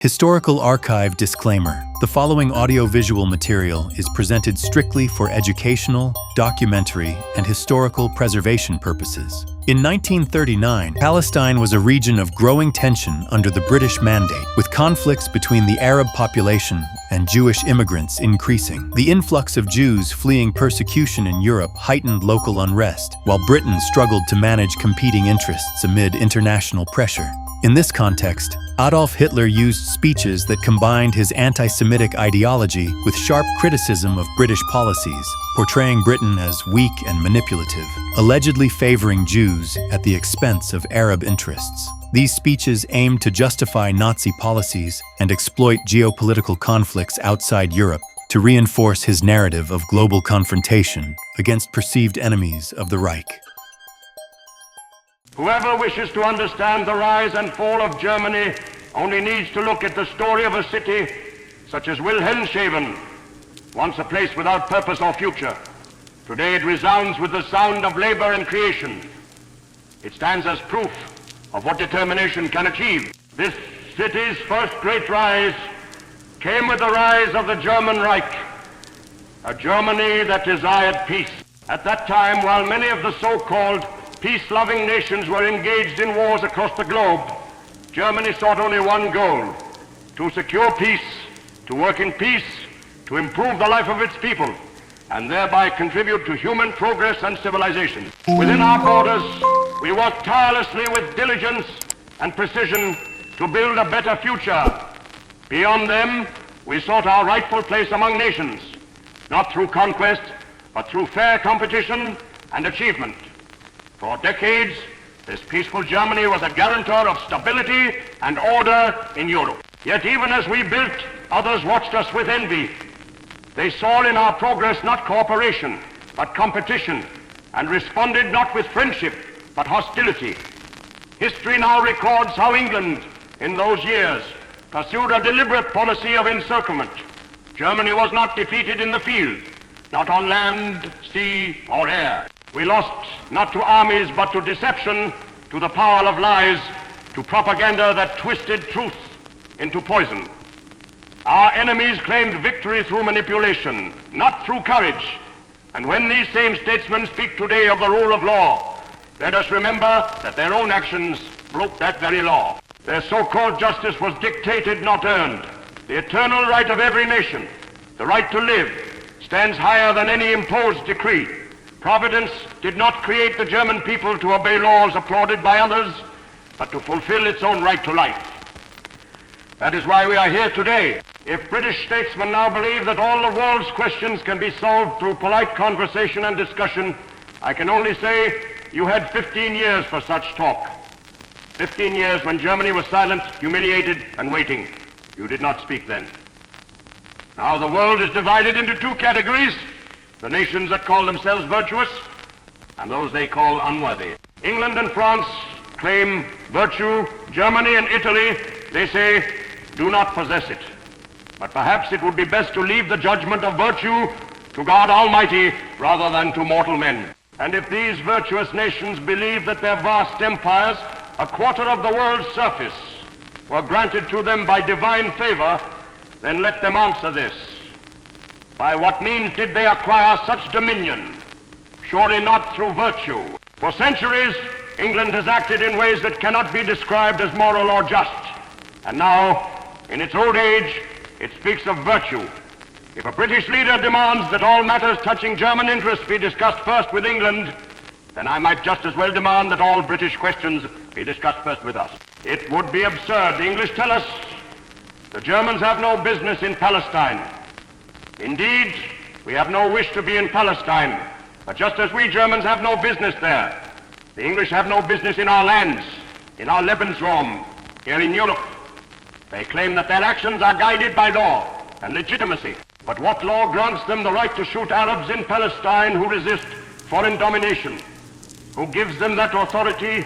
Historical Archive Disclaimer. The following audio-visual material is presented strictly for educational, documentary, and historical preservation purposes. In 1939, Palestine was a region of growing tension under the British Mandate, with conflicts between the Arab population and Jewish immigrants increasing. The influx of Jews fleeing persecution in Europe heightened local unrest, while Britain struggled to manage competing interests amid international pressure. In this context, Adolf Hitler used speeches that combined his anti-Semitic ideology with sharp criticism of British policies, portraying Britain as weak and manipulative, allegedly favoring Jews at the expense of Arab interests. These speeches aimed to justify Nazi policies and exploit geopolitical conflicts outside Europe to reinforce his narrative of global confrontation against perceived enemies of the Reich. Whoever wishes to understand the rise and fall of Germany only needs to look at the story of a city such as Wilhelmshaven, once a place without purpose or future. Today it resounds with the sound of labor and creation. It stands as proof of what determination can achieve. This city's first great rise came with the rise of the German Reich, a Germany that desired peace. At that time, while many of the so-called peace-loving nations were engaged in wars across the globe, Germany sought only one goal: to secure peace, to work in peace, to improve the life of its people, and thereby contribute to human progress and civilization. Within our borders, we worked tirelessly with diligence and precision to build a better future. Beyond them, we sought our rightful place among nations, not through conquest, but through fair competition and achievement. For decades, this peaceful Germany was a guarantor of stability and order in Europe. Yet even as we built, others watched us with envy. They saw in our progress not cooperation, but competition, and responded not with friendship, but hostility. History now records how England, in those years, pursued a deliberate policy of encirclement. Germany was not defeated in the field, not on land, sea, or air. We lost not to armies, but to deception, to the power of lies, to propaganda that twisted truth into poison. Our enemies claimed victory through manipulation, not through courage. And when these same statesmen speak today of the rule of law, let us remember that their own actions broke that very law. Their so-called justice was dictated, not earned. The eternal right of every nation, the right to live, stands higher than any imposed decree. Providence did not create the German people to obey laws applauded by others, but to fulfill its own right to life. That is why we are here today. If British statesmen now believe that all the world's questions can be solved through polite conversation and discussion, I can only say you had 15 years for such talk. 15 years when Germany was silent, humiliated, and waiting. You did not speak then. Now the world is divided into two categories: the nations that call themselves virtuous, and those they call unworthy. England and France claim virtue. Germany and Italy, they say, do not possess it. But perhaps it would be best to leave the judgment of virtue to God Almighty rather than to mortal men. And if these virtuous nations believe that their vast empires, a quarter of the world's surface, were granted to them by divine favor, then let them answer this. By what means did they acquire such dominion? Surely not through virtue. For centuries, England has acted in ways that cannot be described as moral or just. And now, in its old age, it speaks of virtue. If a British leader demands that all matters touching German interests be discussed first with England, then I might just as well demand that all British questions be discussed first with us. It would be absurd. The English tell us the Germans have no business in Palestine. Indeed, we have no wish to be in Palestine, but just as we Germans have no business there, the English have no business in our lands, in our Lebensraum, here in Europe. They claim that their actions are guided by law and legitimacy. But what law grants them the right to shoot Arabs in Palestine who resist foreign domination? Who gives them that authority?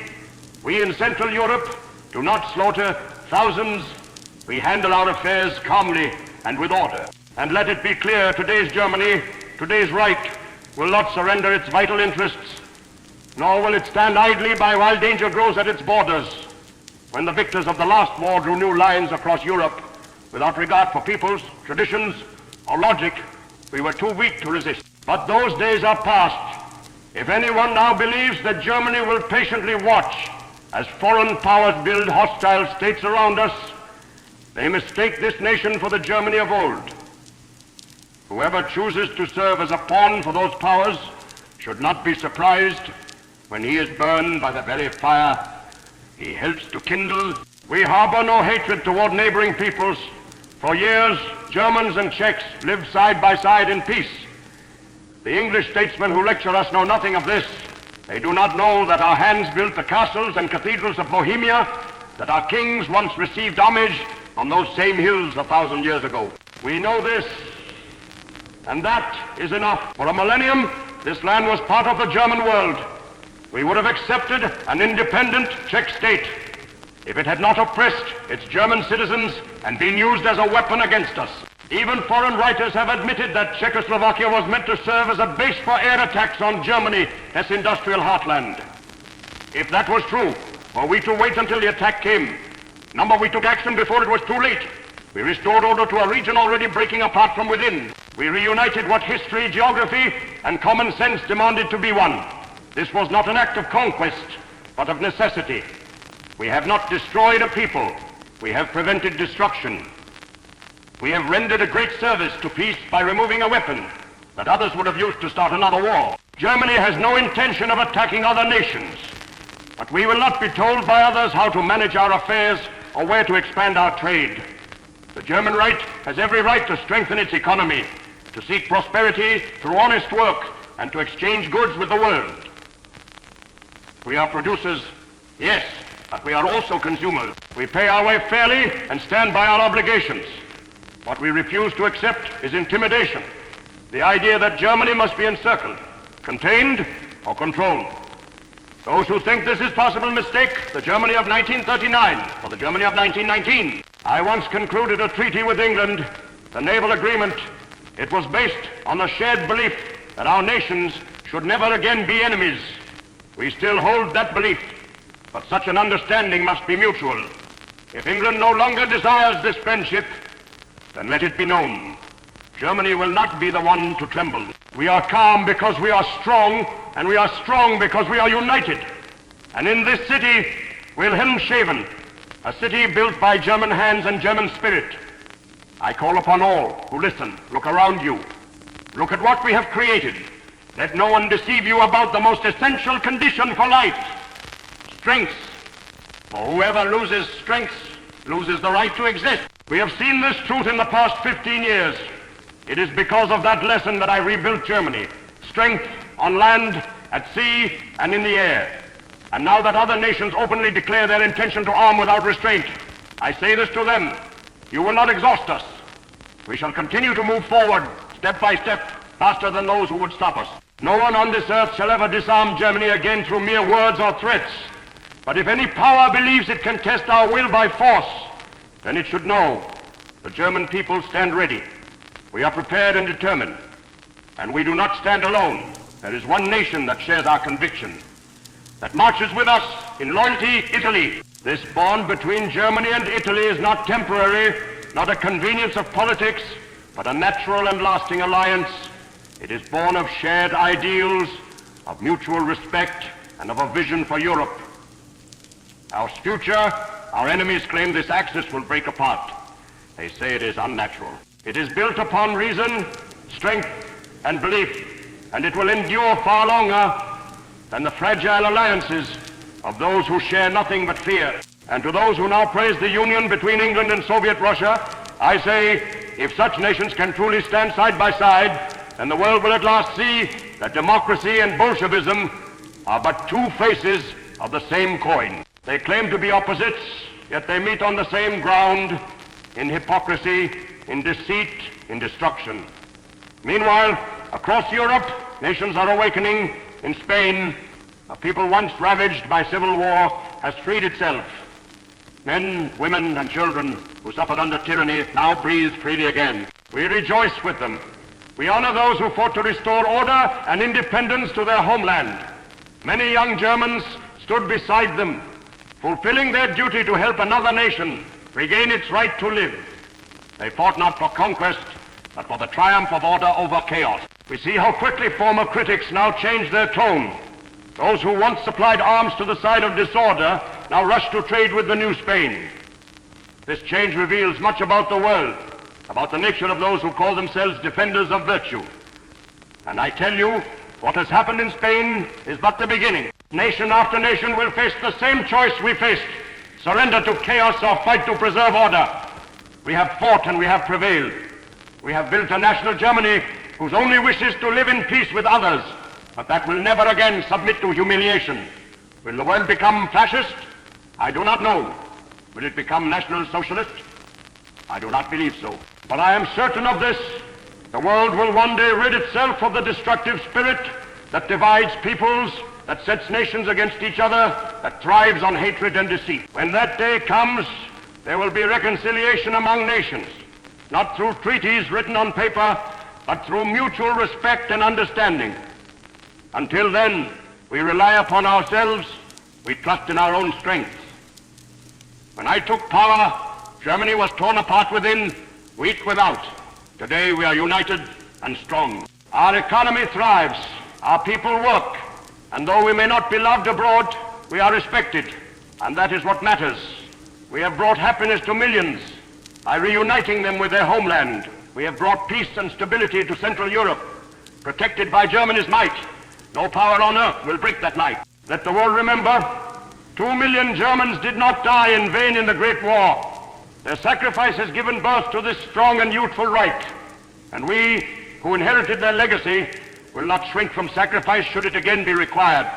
We in Central Europe do not slaughter thousands. We handle our affairs calmly and with order. And let it be clear, today's Germany, today's Reich, will not surrender its vital interests, nor will it stand idly by while danger grows at its borders. when the victors of the last war drew new lines across Europe without regard for peoples, traditions, or logic, we were too weak to resist. But those days are past. If anyone now believes that Germany will patiently watch as foreign powers build hostile states around us, they mistake this nation for the Germany of old. Whoever chooses to serve as a pawn for those powers should not be surprised when he is burned by the very fire he helps to kindle. We harbor no hatred toward neighboring peoples. For years, Germans and Czechs lived side by side in peace. The English statesmen who lecture us know nothing of this. They do not know that our hands built the castles and cathedrals of Bohemia, that our kings once received homage on those same hills 1,000 years ago. We know this, and that is enough. For a millennium, this land was part of the German world. We would have accepted an independent Czech state if it had not oppressed its German citizens and been used as a weapon against us. Even foreign writers have admitted that Czechoslovakia was meant to serve as a base for air attacks on Germany, its industrial heartland. If that was true, were we to wait until the attack came? Number, we took action before it was too late. We restored order to a region already breaking apart from within. We reunited what history, geography, and common sense demanded to be one. This was not an act of conquest, but of necessity. We have not destroyed a people. We have prevented destruction. We have rendered a great service to peace by removing a weapon that others would have used to start another war. Germany has no intention of attacking other nations, but we will not be told by others how to manage our affairs or where to expand our trade. The German right has every right to strengthen its economy, to seek prosperity through honest work, and to exchange goods with the world. We are producers, yes, but we are also consumers. We pay our way fairly and stand by our obligations. What we refuse to accept is intimidation, the idea that Germany must be encircled, contained, or controlled. Those who think this is possible mistake the Germany of 1939 for the Germany of 1919. I once concluded a treaty with England, the naval agreement. It was based on the shared belief that our nations should never again be enemies. We still hold that belief, but such an understanding must be mutual. If England no longer desires this friendship, then let it be known, Germany will not be the one to tremble. We are calm because we are strong, and we are strong because we are united. And in this city, Wilhelmshaven, a city built by German hands and German spirit, I call upon all who listen, look around you. Look at what we have created. Let no one deceive you about the most essential condition for life, strength. For whoever loses strength loses the right to exist. We have seen this truth in the past 15 years. It is because of that lesson that I rebuilt Germany. Strength on land, at sea, and in the air. And now that other nations openly declare their intention to arm without restraint, I say this to them: you will not exhaust us. We shall continue to move forward, step by step, faster than those who would stop us. No one on this earth shall ever disarm Germany again through mere words or threats. But if any power believes it can test our will by force, then it should know the German people stand ready. We are prepared and determined, and we do not stand alone. There is one nation that shares our conviction, that marches with us in loyalty: Italy. This bond between Germany and Italy is not temporary, not a convenience of politics, but a natural and lasting alliance. It is born of shared ideals, of mutual respect, and of a vision for Europe. Our future, our enemies claim this axis will break apart. They say it is unnatural. It is built upon reason, strength, and belief, and it will endure far longer than the fragile alliances of those who share nothing but fear. And to those who now praise the union between England and Soviet Russia, I say, if such nations can truly stand side by side, then the world will at last see that democracy and Bolshevism are but two faces of the same coin. They claim to be opposites, yet they meet on the same ground: in hypocrisy, in deceit, in destruction. Meanwhile, across Europe, nations are awakening. In Spain, a people once ravaged by civil war has freed itself. Men, women, and children who suffered under tyranny now breathe freely again. We rejoice with them. We honor those who fought to restore order and independence to their homeland. Many young Germans stood beside them, fulfilling their duty to help another nation regain its right to live. They fought not for conquest, but for the triumph of order over chaos. We see how quickly former critics now change their tone. Those who once supplied arms to the side of disorder now rush to trade with the new Spain. This change reveals much about the world, about the nature of those who call themselves defenders of virtue. And I tell you, what has happened in Spain is but the beginning. Nation after nation will face the same choice we faced: surrender to chaos or fight to preserve order. We have fought and we have prevailed. We have built a national Germany whose only wish is to live in peace with others, but that will never again submit to humiliation. Will the world become fascist? I do not know. Will it become National Socialist? I do not believe so. But I am certain of this: the world will one day rid itself of the destructive spirit that divides peoples, that sets nations against each other, that thrives on hatred and deceit. When that day comes, there will be reconciliation among nations, not through treaties written on paper, but through mutual respect and understanding. Until then, we rely upon ourselves, we trust in our own strength. When I took power, Germany was torn apart within, weak without. Today we are united and strong. Our economy thrives, our people work, and though we may not be loved abroad, we are respected, and that is what matters. We have brought happiness to millions by reuniting them with their homeland. We have brought peace and stability to Central Europe, protected by Germany's might. No power on earth will break that might. Let the world remember, 2 million Germans did not die in vain in the Great War. Their sacrifice has given birth to this strong and youthful Reich, and we, who inherited their legacy, will not shrink from sacrifice should it again be required.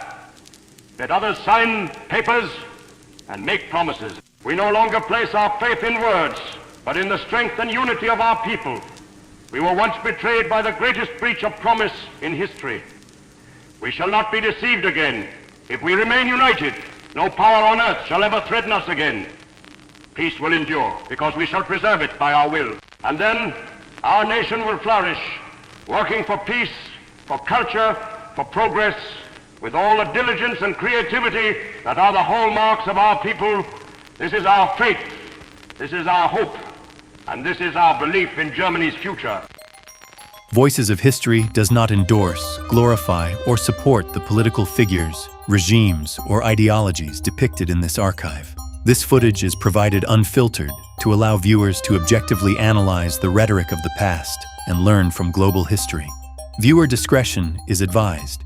Let others sign papers and make promises. We no longer place our faith in words, but in the strength and unity of our people. We were once betrayed by the greatest breach of promise in history. We shall not be deceived again. If we remain united, no power on earth shall ever threaten us again. Peace will endure, because we shall preserve it by our will. And then our nation will flourish, working for peace, for culture, for progress, with all the diligence and creativity that are the hallmarks of our people. This is our faith, this is our hope, and this is our belief in Germany's future. Voices of History does not endorse, glorify, or support the political figures, regimes, or ideologies depicted in this archive. This footage is provided unfiltered to allow viewers to objectively analyze the rhetoric of the past and learn from global history. Viewer discretion is advised.